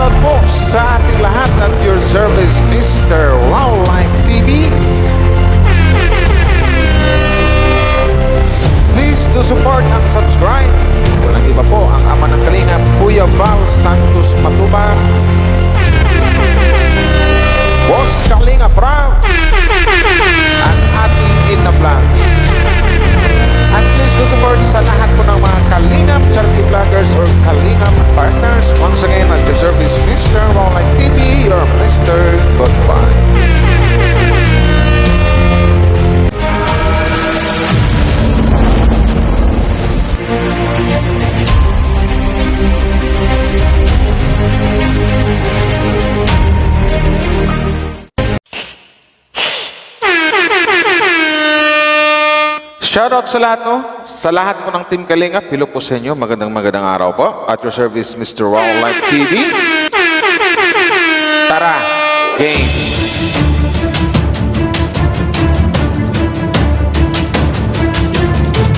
Shoutout po sa ating lahat at your service, Mr. Wildlife TV. Please do support and subscribe. Walang iba po ang ama ng Kalingap, Kuya Val Santos Matubang, Boss Kalingap Rav, at ating Ina Vlogs. At please do support sa lahat po ng mga Kalingap charity vloggers or Kalingap partners. Once again, at your service, Mr. Wildlife TV, your Mr. Goodbye. Shoutout sa lahat, no? Sa lahat po ng Team Kalingap, hello po sa inyo. Magandang araw po. At your service, Mr. Wildlife TV. Tara, game!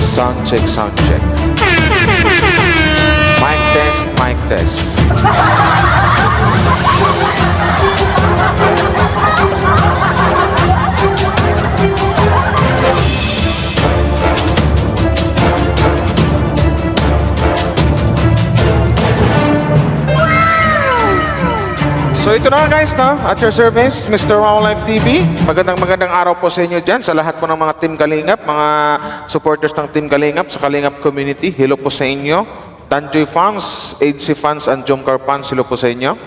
Sound check, sound check. Mic test, mic test. So ito na guys, no? At your service, Mr. Wildlife TV. Magandang araw po sa inyo dyan, sa lahat po ng mga Team Kalingap, mga supporters ng Team Kalingap, sa Kalingap community. Hello po sa inyo. Tanjoy fans, AG fans, and Jomcar fans, hello po sa inyo.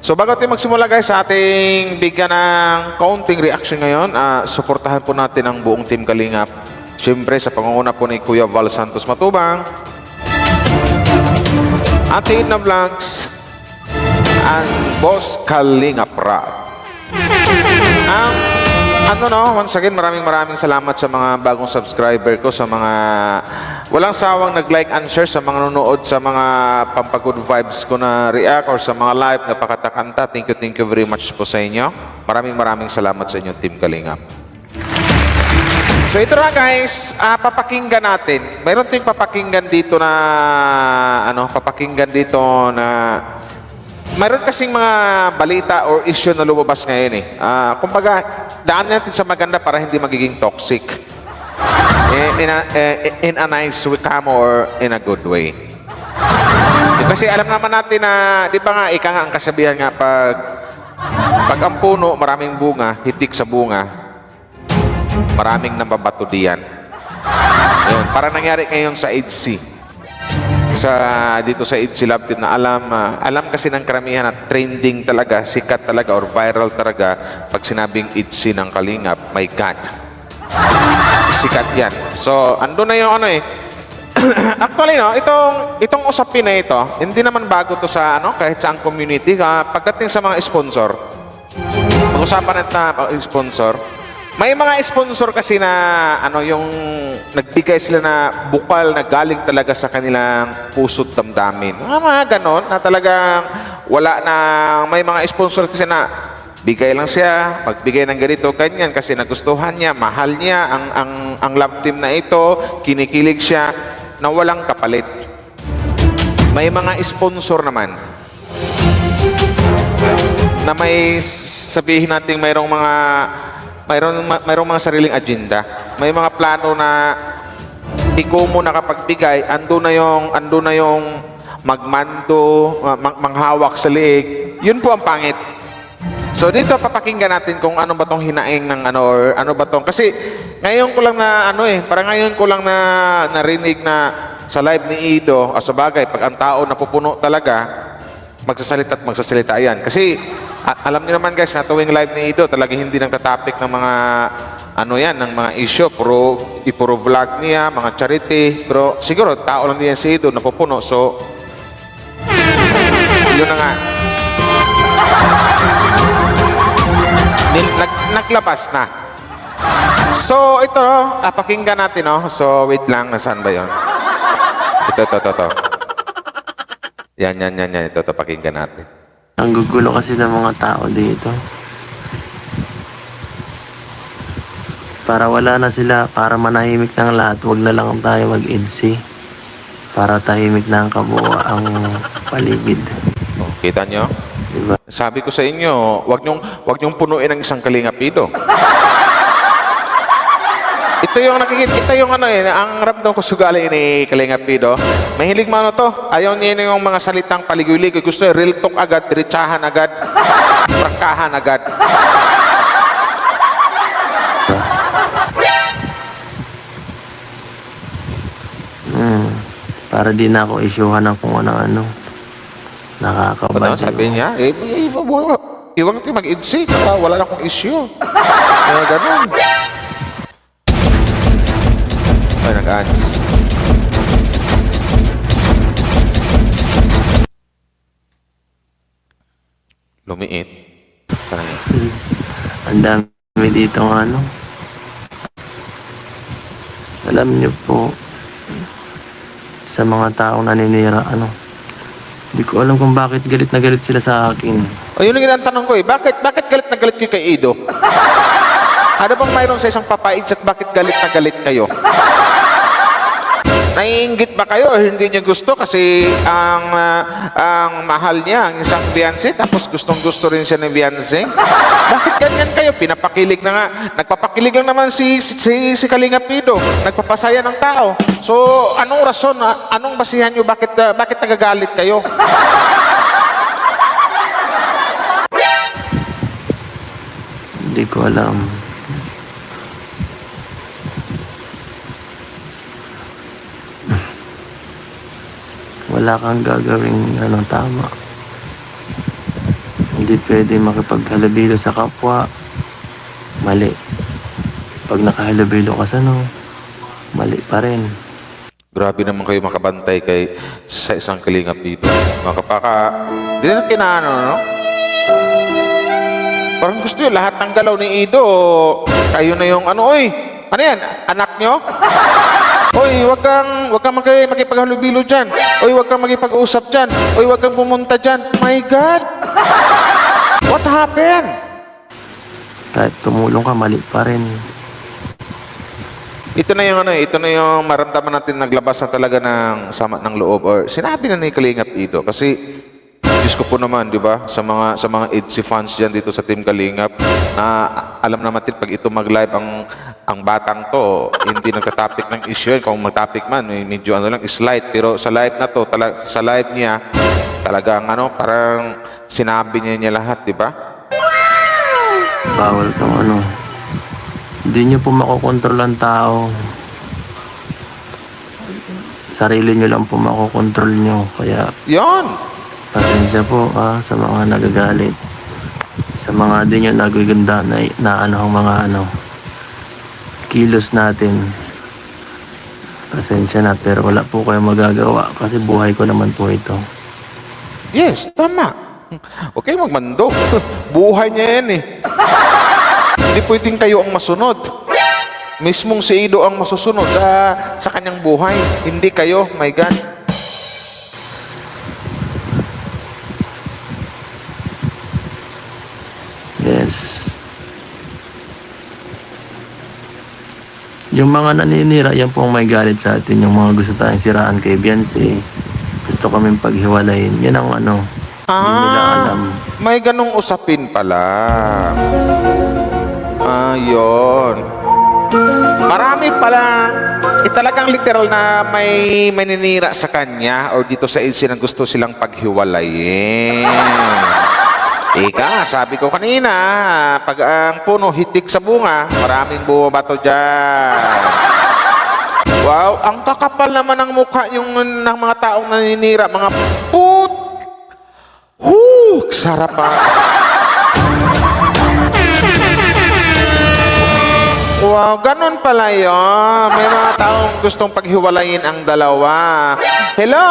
So bago tayo magsimula guys sa ating bigyan ng kaunting reaction ngayon, suportahan po natin ang buong Team Kalingap. Siyempre sa pangunguna po ni Kuya Val Santos Matubang, Ate Ina Vlogs, and Boss Kalingap Rav. Once again, maraming salamat sa mga bagong subscriber ko, sa mga walang sawang nag-like and share, sa mga nanonood sa mga pampagood vibes ko na react or sa mga live na pakatakanta. Thank you very much po sa inyo. Maraming salamat sa inyo, Team Kalingap. So ito na guys, papakinggan natin. Mayroon tayong papakinggan dito na mayroon kasing mga balita or issue na lumabas ngayon eh. Kumbaga, daan natin sa maganda para hindi magiging toxic. In a nice way or in a good way. Kasi alam naman natin na, di ba nga, ika nga ang kasabihan nga, pag ang puno, maraming bunga, hitik sa bunga, maraming nababato diyan. Ayun, para nangyari ngayon sa EDC. Dito sa EDC Love Team na alam kasi ng karamihan na trending talaga, sikat talaga or viral talaga pag sinabing EDC ng Kalingap. My God, sikat yan. So ando na yung actually no, itong usapin na ito hindi naman bago to sa kahit sa ang community. Pagdating sa mga sponsor, pag-usapan natin sponsor, may mga sponsor kasi na yung nagbigay sila na bukal na galing talaga sa kanilang puso't damdamin. Mga ganon na talagang wala na. May mga sponsor kasi na bigay lang siya, pagbigay ng ganito, ganyan kasi nagustuhan niya, mahal niya ang love team na ito, kinikilig siya na walang kapalit. May mga sponsor naman na may sabihin natin mayroong mga sariling agenda. May mga plano na ikaw mo nakapagbigay, ando na yung magmando, manghawak sa liig. Yun po ang pangit. So dito papakinggan natin kung ano ba tong hinaing ng or ano ba tong, kasi ngayon ko lang na parang ngayon ko lang na narinig na sa live ni Ido, sa bagay pag ang tao napupuno talaga, magsasalita yan. Kasi alam niyo naman guys, na tuwing live ni Ido, talagang hindi nang tatapik ng mga ng mga issue, puro vlog niya, mga charity. Pero siguro tao lang din si Ido napupuno. So yun na nga, naglabas na. So ito, pakinggan natin So wait lang, nasaan ba yun? Ito. Yan. Ito, pakinggan natin. Ang gugulo kasi ng mga tao dito. Para wala na sila, para manahimik ng lahat, wag na lang tayo mag-EDC. Para tahimik na ang kabuo ang paligid. Kita nyo? Diba? Sabi ko sa inyo, wag niyong punuin ang isang kalingapido. Ito yung nakikita, ito yung ano ang ramdam ko sugali ni Kalingapido. Mahilig mo ano to. Ayaw niya yung mga salitang paligoy-ligoy. Gusto niya real talk agad, diretsahan agad, prangkahan agad. Para di na ako isyuhan ng kung ano-ano. Ano Nakakabad. sabi niya? Iwang tayo mag-idsi. Wala na akong issue. Ganun. Ay, nag-ads. Lumiit. Sana yun. Ang dami dito ng ano. Alam niyo po, sa mga taong naninira, ano, hindi ko alam kung bakit galit na galit sila sa akin. O yun ang tanong ko Bakit galit na galit kayo kay Ido? Ano bang mayroon sa isang papaids at bakit galit na galit kayo? Naiinggit ba kayo o hindi niyo gusto kasi ang mahal niya ang isang fiancé tapos gustong-gusto rin siya ng fiancé? Bakit ganyan kayo? Pinapakilig na nga. Nagpapakilig lang naman si Kalingapido. Nagpapasaya ng tao. So, anong rason? Anong basihan niyo? Bakit nagagalit kayo? Hindi ko alam. Wala kang gagawing tama. Hindi pwede makipaghalubilo sa kapwa. Mali. Pag nakahalubilo ka sa mali pa rin. Grabe naman kayo makabantay sa isang Kalingap dito. Mga kapaka, di na kinaano, no? Parang gusto yun, lahat ng galaw ni Ido, kayo na yung oy, ano yan, anak nyo? Oy, wag kang makipaghalubilo dyan. Oy, wag kang makipag-usap dyan. Oy, wag kang pumunta dyan. My God! What happened? Kahit tumulong ka, mali pa rin. Ito na yung maramdaman natin naglabas na talaga ng sama ng loob or sinabi na ni Kalingap Ido kasi Diyos ko po naman, di ba? Sa mga EDSI fans diyan dito sa Team Kalingap na alam naman natin pag ito mag-live ang batang to, hindi nagta-topic ng issue yan. Kung mag-topic man, medyo lang slight pero sa live na to, sa live niya talagang parang sinabi niya lahat, di ba? Bawal kang Hindi nyo po makokontrol ang tao. Sarili nyo lang po makokontrol nyo. Kaya, Yon! pasensya po sa mga nagagalit. Sa mga di nyo nagaganda na mga kilos natin. Pasensya na, pero wala po kayo magagawa kasi buhay ko naman po ito. Yes, tama. Huwag kayong magmando. Buhay niya yan eh. Hindi pwedeng kayo ang masunod. Mismong si Ido ang masusunod sa kanyang buhay. Hindi kayo, my God. Yes. Yung mga naninira, yan po ang may galit sa atin. Yung mga gusto tayong siraan kay Beyonce. Gusto kaming paghiwalayin. Yan ang hindi nila alam. May ganong usapin pala. Yun. Marami pala. Talagang literal na may maninira sa kanya or dito sa EDSI na gusto silang paghiwalayin. Ika, sabi ko kanina, pag ang puno hitik sa bunga, maraming bumabato dyan. Wow, ang kakapal naman ng mukha ng mga taong naninira, mga put. Sarap pa. Wow, ganun pala yun. May mga taong gustong paghiwalayin ang dalawa. Hello?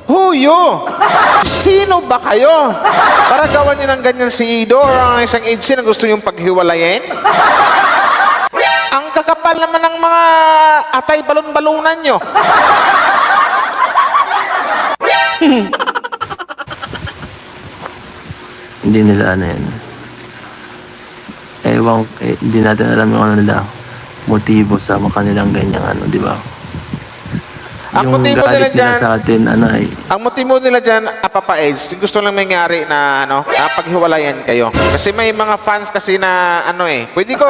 Huyo! Sino ba kayo? Para gawan niyo ng ganyan si Ido or ang isang EDSI na gusto niyong paghiwalayin? Ang kakapal naman ng mga atay balon-balunan nyo. Hindi nila yan. Hindi natin alam yung nila motibo sa kanilang ganyang di ba? Ang yung motibo nila galit nila dyan, sa atin, ano ay, ang motibo nila dyan, Papa Eds, gusto lang mangyari na, paghiwalayan kayo. Kasi may mga fans kasi na, pwede ko,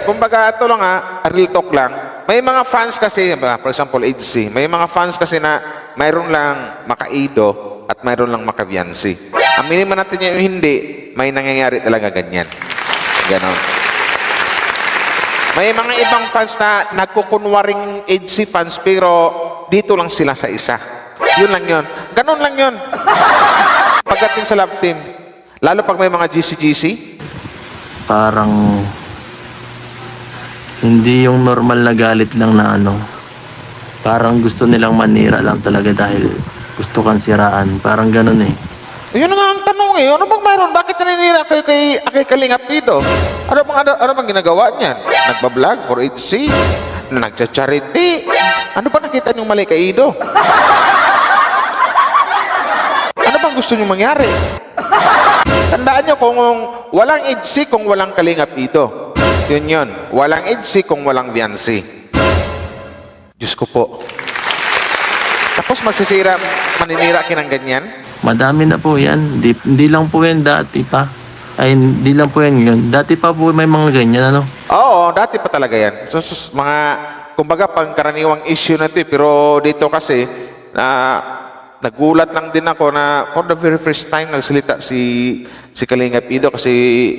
kumbaga, ito lang real talk lang. May mga fans kasi, for example, Edsy, may mga fans kasi na mayroon lang makaido at mayroon lang makabiyansi. Aminin man natin yung hindi, may nangyayari talaga ganyan. Ganon. May mga ibang fans na nagkukunwaring Edsy fans pero dito lang sila sa isa. Yun lang yun. Ganon lang yun. Pagdating sa love team, lalo pag may mga GC-GC, parang hindi yung normal na galit lang na parang gusto nilang manira lang talaga dahil gusto kang siraan. Parang ganun eh. yun nga ang tanong eh. Ano bang mayroon? Bakit naninira kayo kay Kalinga Pido? Ano bang ginagawa niyan? Nagbablog for HC? Nagcha-charity? Ano ba nakita niyong mali kay Ido? Ano bang gusto niyong mangyari? Tandaan niyo kung walang HC kung walang Kalinga Pido. Yun. Walang HC kung walang Viancy. Diyos ko po. Tapos maninira kinang ganyan? Madami na po yan. Hindi lang po yan dati pa. Ay, hindi lang po yan yun. Dati pa po may mga ganyan, Oo, dati pa talaga yan. So, kumbaga, pangkaraniwang issue na ito. Pero dito kasi, nagulat lang din ako na for the very first time nagsalita si Kalinga Pido kasi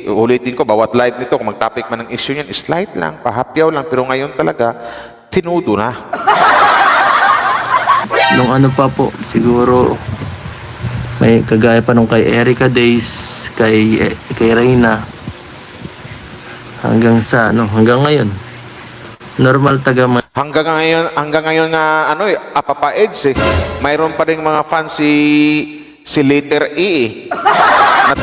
ulitin ko, bawat live nito, kung mag-topic man ng issue niyan, slight lang, pahapyaw lang. Pero ngayon talaga, tinudo na. Nung pa po, siguro, may kagaya pa nung kay Erica Days, kay Reyna, hanggang ngayon. Normal Hanggang ngayon na Papa Eds mayroon pa ring mga fans si Letter E na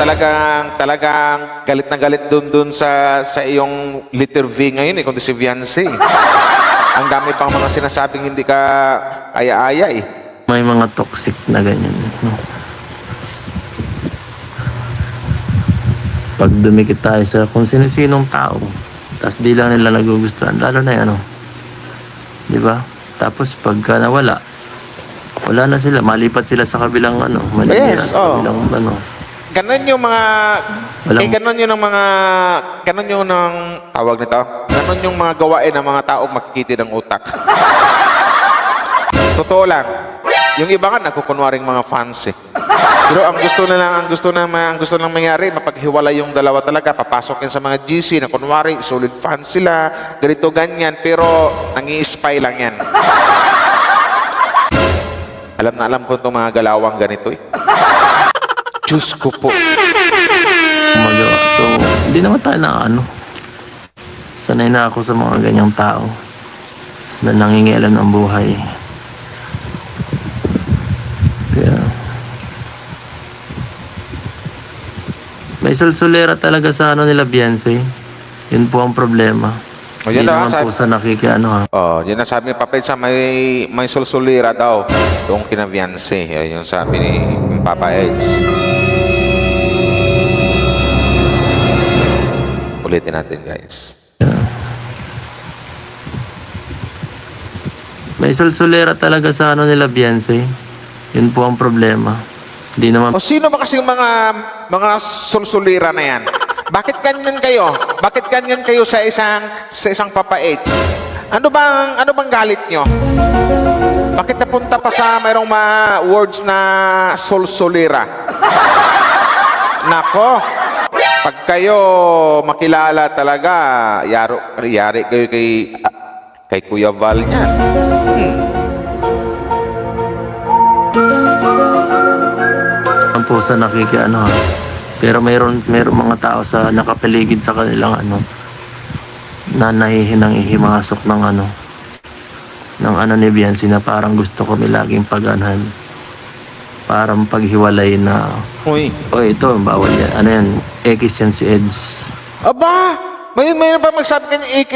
talagang galit na galit dun sa iyong Letter V ngayon kundi si Viancy. Ang dami pang mga sinasabing hindi ka aya-aya may mga toxic na ganyan. Pag dumikit tayo sa kung sino-sinong tao, tapos di lang nila nagugustuhan, lalo na yan, di ba? Tapos pagka nawala, wala na sila, malipat sila sa kabilang Yes, sa kabilang Ganon yung mga ganon yung tawag nito. Ganon yung mga gawain ng mga taong makikiti ng utak. Totoo lang. Yung iba nga nagkukunwaring mga fans Pero ang gusto lang mangyari, mapaghiwalay yung dalawa talaga, papasok yan sa mga GC na kunwari solid fans sila, ganito ganyan, pero nangi-spy lang yan. Alam na alam ko itong mga galawang ganito Diyos ko po. Magawa. So, hindi naman tayo sanay na ako sa mga ganyang tao na nangingialam ng buhay. Kaya, may sulsulera talaga sa nila Beyonce. Yun po ang problema. Hindi naman po sa yan ang sabi ni Papa Edsa, may sulsulira daw doon kina Viancy. Yan yung sabi ni Papa Eds. Ulitin natin, guys. May sulsulera talaga sa nila Beyonce. Yun po ang problema. Hindi naman. O sino ba kasing mga sulsulira na yan? Bakit ganyan kayo? Bakit ganyan kayo sa isang Papa Eds? Ano bang galit nyo? Bakit napunta pa sa mayroong mga words na sulsulira? Nako, pag kayo makilala talaga, yari kayo kay Kuya Val niyan. Po sa pero mayroon mga tao sa nakapaligid sa kanilang na nahihinang ihimasok ng ni Beyonce na parang gusto ko laging parang paghiwalay na ito bawal yan yan X yan si Eds. Aba, may ba magsabi kanya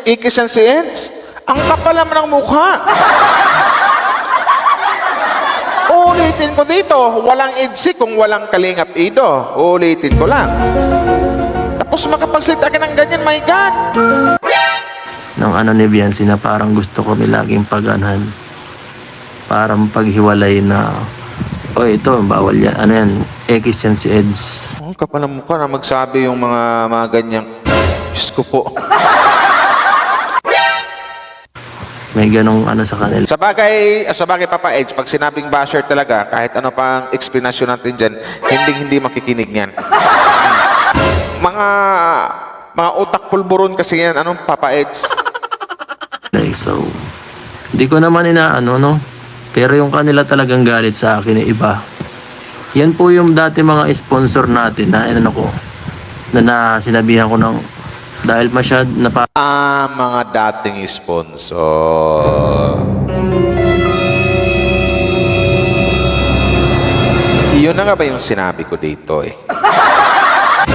X yan si Eds? Ang kapal naman ng mukha. Ulitin ko dito, walang Edsy kung walang Kalinga Pido. Ulitin ko lang. Tapos makapagsalita ka ng ganyan, my God! Ng ni Beyonce na parang gusto ko laging para paghiwalay na, o ito, bawal yan, ano yan, X yan si Eds. Ang kapal ng mukha na magsabi yung mga ganyang, Diyos ko po. May ganong ano sa kanila. Sa bagay Papa Eds, pag sinabing basher talaga, kahit ano pang explanation natin dyan, hindi makikinig yan. Mga utak pulburon kasi yan, Papa Eds? So, hindi ko naman inaano, no? Pero yung kanila talagang galit sa akin ay iba. Yan po yung dati mga sponsor natin na na sinabihan ko ng dahil na Mga dating sponsor. Iyon na nga ba yung sinabi ko dito eh?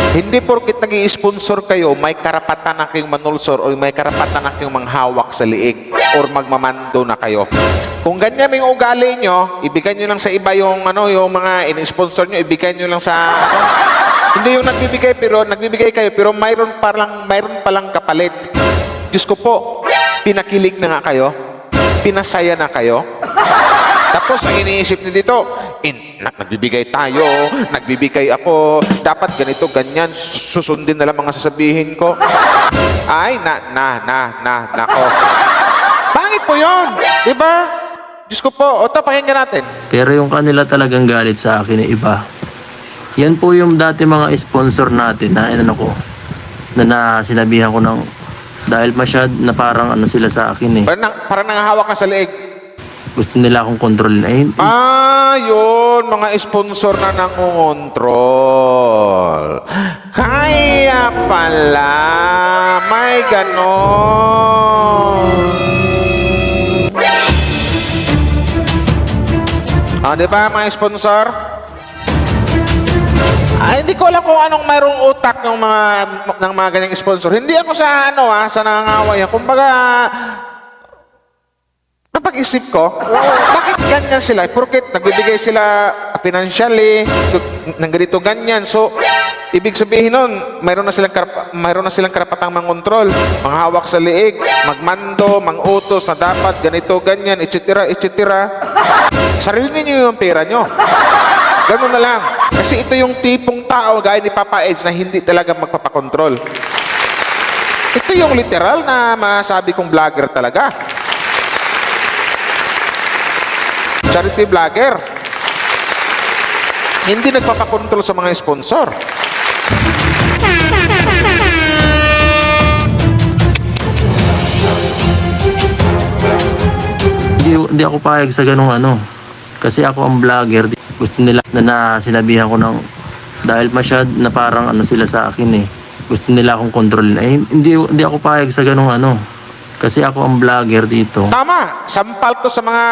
Hindi porkit nag-i-sponsor kayo, may karapatan na kayong manulsor o may karapatan na kayong manghawak sa liig or magmamando na kayo. Kung ganyan yung ugali nyo, ibigay nyo lang sa iba yung mga in-sponsor nyo, ibigay nyo lang sa hindi yung nagbibigay kayo pero mayroon pa lang kapalit. Diyos ko po, pinakilig na nga kayo, pinasaya na kayo. Tapos ang iniisip niyo dito, nagbibigay tayo, nagbibigay ako, dapat ganito, ganyan, susundin na lang mga sasabihin ko. Ay, nako. Pangit po yun, di ba? Diyos ko po, o ito, pakinggan natin. Pero yung kanila talagang galit sa akin ay iba. Yan po yung dati mga sponsor natin na na sinabihan ko ng dahil na parang ano sila sa akin eh. Parang nangahawak na sa leeg. Gusto nila akong kontrolin. Yun, mga sponsor na nangungontrol. Kaya pala, may ganon. Di ba mga sponsor? Hindi ko alam kung anong mayroong utak ng mga ganyang sponsor. Hindi ako sa sa nangangaway. Kumbaga, napag-isip ko, bakit ganyan sila? Porket nagbibigay sila financially, ng ganito ganyan. So, ibig sabihin nun, mayroon na silang karapatang mangontrol, manghawak sa liig, magmando, mangutos na dapat ganito ganyan, etc. Sarili niyo yung pera nyo. Ganun na lang. Kasi ito yung tipong tao gaya ni Papa Eds na hindi talaga magpapakontrol. Ito yung literal na masabi kong vlogger talaga. Charity vlogger. Hindi nagpapakontrol sa mga sponsor. Hindi ako payag sa ganung Kasi ako ang vlogger. Gusto nila na sinabihan ko ng dahil na parang sila sa akin eh. Gusto nila akong kontrolin. Hindi ako payag sa ganung Kasi ako ang vlogger dito. Tama, sampal to sa mga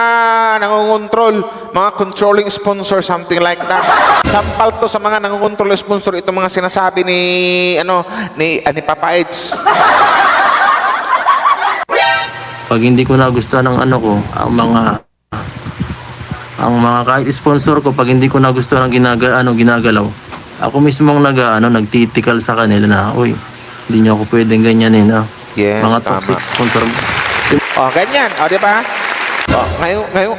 nangungontrol, mga controlling sponsor, something like that. Sampal to sa mga nangungontrol sponsor, itong mga sinasabi ni Papa Eds. Pag hindi ko nagustuhan ng ang mga kahit sponsor ko, pag hindi ko nagustuhan ng ginagalaw, ako mismo ang nagtitikal sa kanila na, uy, hindi niyo ako pwedeng ganyanin, Yes, mga tama. toxic sponsor. Ganyan. Di ba?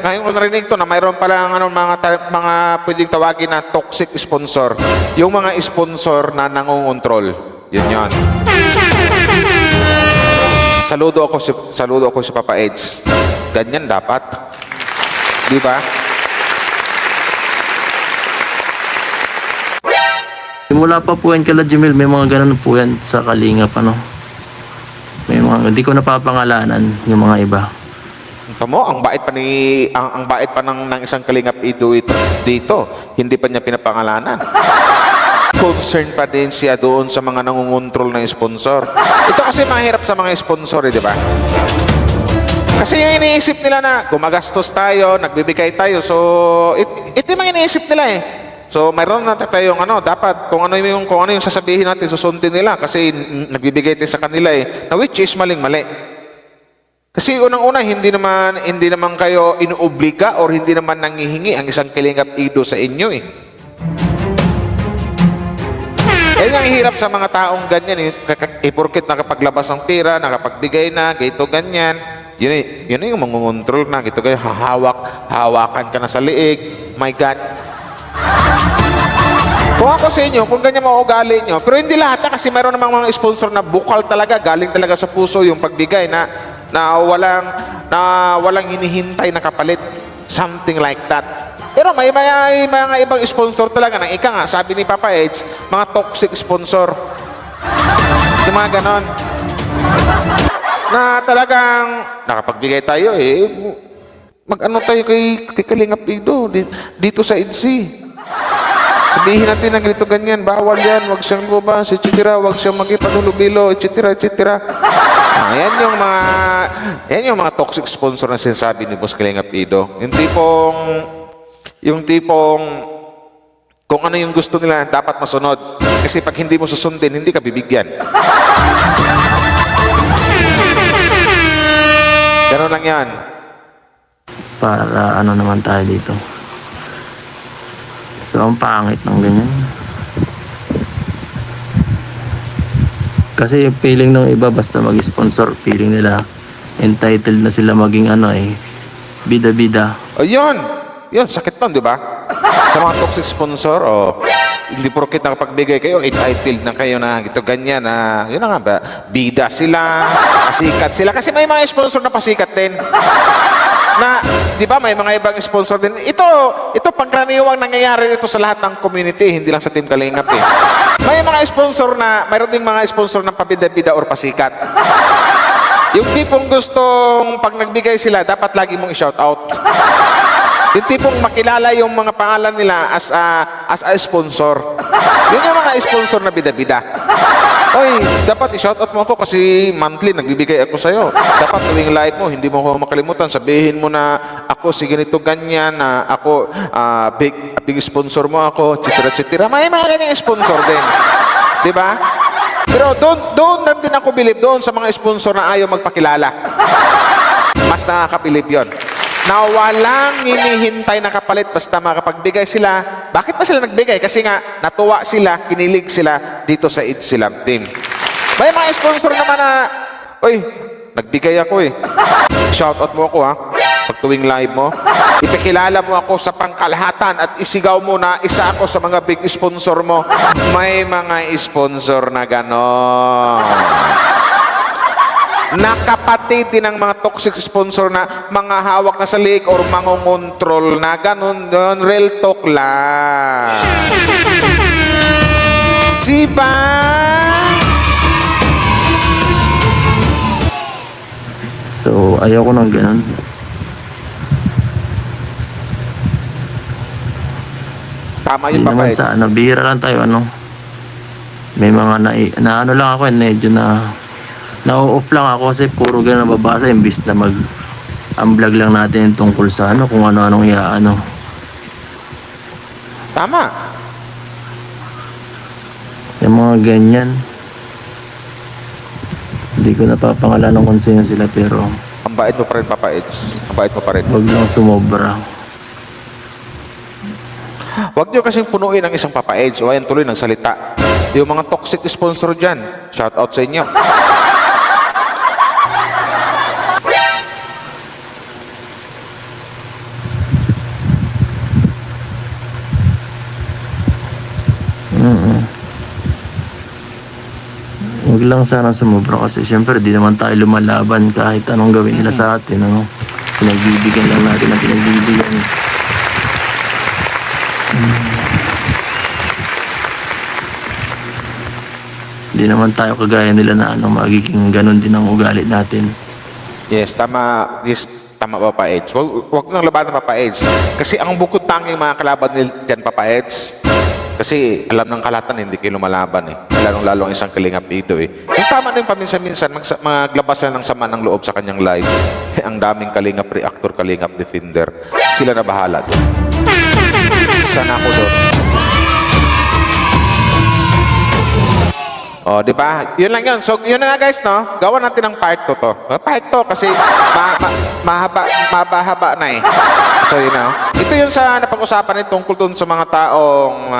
Ngayon ko narinig to na mayroon palang mga pwedeng tawagin na toxic sponsor. Yung mga sponsor na nangungontrol. Yun. Saludo ako si Papa Eds. Ganyan dapat. Di ba? Simula pa po yan kala Jemel, may mga ganun po yan sa Kalingap, May mga, hindi ko napapangalanan yung mga iba. Tamo, ang bait pa ng isang Kalingap Ido dito. Hindi pa niya pinapangalanan. Concern pa din siya doon sa mga nangungontrol ng sponsor. Ito kasi mahirap sa mga sponsor, di ba? Kasi yung iniisip nila na gumagastos tayo, nagbibigay tayo. So, ito yung mga iniisip nila eh. So, mayroon na tayong dapat kung ano yung sasabihin natin, susundin nila kasi nagbibigay tayo sa kanila eh. Na which is maling-mali. Kasi unang-una, hindi naman kayo inuobliga or hindi naman nangihingi ang isang Kalingap Ido sa inyo eh. Yan ang hirap sa mga taong ganyan eh. Porket nakapaglabas ng pera, nakapagbigay na, ganito ganyan. Yun yung mangungontrol na. Ito kayo, hawakan ka na sa liig. My God. Kung ako sa inyo, kung ganyan mga ugali nyo, pero hindi lahat kasi mayroon namang mga sponsor na bukal talaga, galing talaga sa puso yung pagbigay na walang hinihintay na kapalit. Something like that. Pero may mga ibang sponsor talaga ng ika nga, sabi ni Papa Edge, mga toxic sponsor. Yung mga ganon. Na talagang nakapagbigay tayo mag-ano tayo kay Kalingap Ido dito sa EDC. Sabihin natin na ganito ganyan, bawal yan, wag siyang lumabas, etc. Wag siyang magipagulubilo, etc. Yan yung mga toxic sponsor na sinasabi ni Boss Kalingap Ido. Yung tipong kung ano yung gusto nila, dapat masunod. Kasi pag hindi mo susundin, hindi ka bibigyan. Ganun lang yan. Para ano naman tayo dito. So, ang pangit ng ganyan. Kasi yung feeling ng iba, basta mag-sponsor, feeling nila, entitled na sila maging bida-bida. O yun, sakit nun, di ba? Sa mga toxic sponsor, hindi porket nakapagbigay kayo, entitled na kayo na ito ganyan na, yun na nga ba, bida sila, pasikat sila. Kasi may mga sponsor na pasikat din. Na, di ba, may mga ibang sponsor din. Ito pangkaraniwang nangyayari ito sa lahat ng community, hindi lang sa Team Kalingap May mga sponsor na, mayroon ding mga sponsor na pabida-bida or pasikat. Yung tipong gustong pag nagbigay sila, dapat lagi mong i-shout out. Yung tipong makilala yung mga pangalan nila as a sponsor. Yun yung mga sponsor na bida-bida. Oy, dapat i-shoutout mo ako kasi monthly nagbibigay ako sa'yo. Dapat tuwing live mo, hindi mo ako makalimutan. Sabihin mo na ako si ganito ganyan, na ako big sponsor mo ako, etc. May mga ganyang sponsor din. Di ba? Pero doon lang din ako bilib doon sa mga sponsor na ayaw magpakilala. Mas nakakabilib yon. Na walang hinihintay na kapalit basta makapagbigay sila. Bakit ba sila nagbigay? Kasi nga natuwa sila, kinilig sila dito sa EDC Love Team. May mga sponsor naman na, oy, nagbigay ako shoutout mo ako pag tuwing live mo. Ipakilala mo ako sa pangkalahatan at isigaw mo na isa ako sa mga big sponsor mo. May mga sponsor na ganon. Nakapatid din ng mga toxic sponsor na mga hawak na sa league or mangongontrol na ganun doon. Real talk lang. Diba? So, ayoko ng ganun. Tama Hindi yung naman Papa sa Eds. bihira lang tayo, May mga na ano lang ako, medyo na-off lang ako kasi puro ganun nababasa imbis na ang vlog lang natin tungkol sa kung ano-anong Tama. yung mga ganyan. Hindi ko napapangalan kung sino sila pero Ang bait mo pa rin, Papa Eds. Ang bait mo pa rin. wag lang sumobra. Huwag nyo kasing punuin ang isang Papa Eds o ayan tuloy ng salita. Yung mga toxic sponsor dyan, shout out sa inyo. Huwag lang sana sumobra kasi syempre di naman tayo lumalaban kahit anong gawin nila sa atin. Pinagbibigyan lang natin ang pinagbibigyan. Di naman tayo kagaya nila na magiging ganun din ang ugali natin. Yes, tama. Yes, tama, Papa Eds. Huwag nang labanan, Papa Eds. Kasi ang bukod tanging mga kalaban nila dyan, Papa Eds. Kasi alam ng kalatan, hindi kayo lumalaban Lalong-lalo ang isang Kalingap dito Yung tama na yung paminsan-minsan, maglabas na ng sama ng loob sa kanyang live. Ang daming Kalingap reactor, Kalingap defender. Sila na bahala doon. Sana ako doon. Di ba? Yun lang yun. So, yun na nga guys, no? Gawa natin ng part 2 to. Part 2 kasi mahaba-haba na So, yun na. Ito yun sa napag-usapan tungkol dun sa mga taong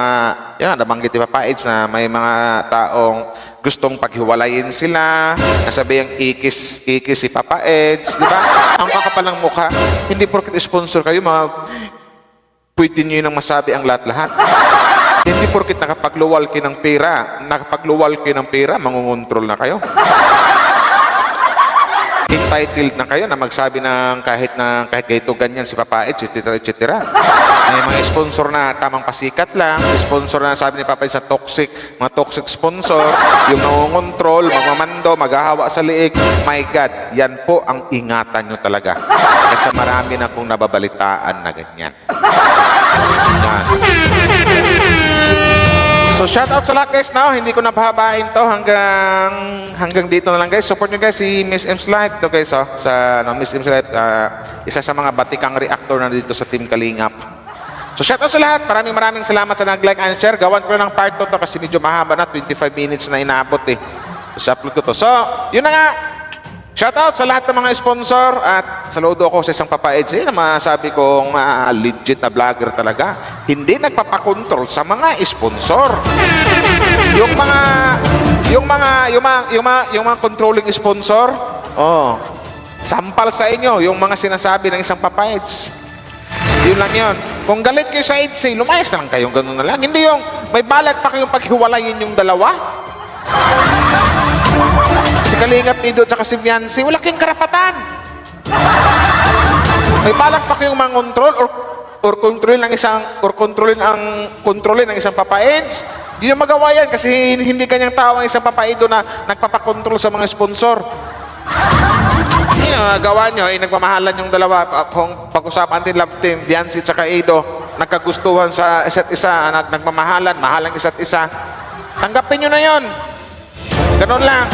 yan, nabanggit ni Papa Eds na may mga taong gustong paghiwalayin sila, nasabihang ikis si Papa Eds, di ba? Ang kakapal ng mukha, hindi porket sponsor kayo, pwede nyo nang masabi ang lahat-lahat. Hindi porket nakapagluwal kayo ng pera, mangungontrol na kayo. Entitled na kayo na magsabi ng kahit ganito ganyan si Papa Eds, etc. May mga sponsor na tamang pasikat lang, sponsor na sabi ni Papa Eds na mga toxic sponsor, yung nangungontrol, magmamando, maghahawa sa liig. My God, yan po ang ingatan nyo talaga. Kasi marami na kong nababalitaan na ganyan. Yan. So shout out sa lahat guys now, hindi ko napahabain to hanggang dito na lang guys. Support nyo guys si Miss M's Life. Ito guys sa Miss M's Life, isa sa mga batikang reactor na dito sa Team Kalingap. So shout out sa lahat, maraming salamat sa nag-like and share. Gawan ko na ng part 2 to kasi medyo mahaba na, 25 minutes na inaabot eh. So upload ko to. So yun na nga, shout out sa lahat ng mga sponsor at saludo ako sa isang Papa Eds. Yan ang masabi kong legit na vlogger talaga. Hindi nagpapakontrol sa mga sponsor. Yung mga controlling sponsor, sampal sa inyo yung mga sinasabi ng isang Papa Eds. Yun lang yun. Kung galit kayo sa Eds, lumayas na lang kayong ganun na lang. Hindi yung may balak pa kayong paghiwalayin yung dalawa. Si Kalingap Ido at si Viancy, wala kayong karapatan. May balak pa kayong mangontrol or kontrolin ng isang Papa Eds. Hindi nyo magawa yan kasi hindi kanyang tao ang isang Papa Ido na nagpapakontrol sa mga sponsor. Hindi na gawa nyo, nagmamahalan yung dalawa. Kung pag-usapan din love team, Viancy at Ido, nagkagustuhan sa isa't isa, nagmamahalan, mahalang isa't isa. Tanggapin nyo na yon. Ganun lang.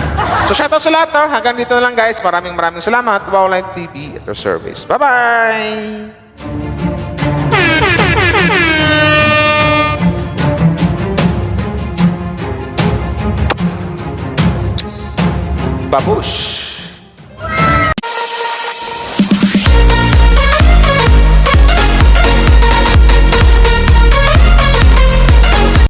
So shoutout sa lahat. Hanggang dito na lang guys. Maraming salamat. Wow Life TV at your service. Bye-bye! Babush!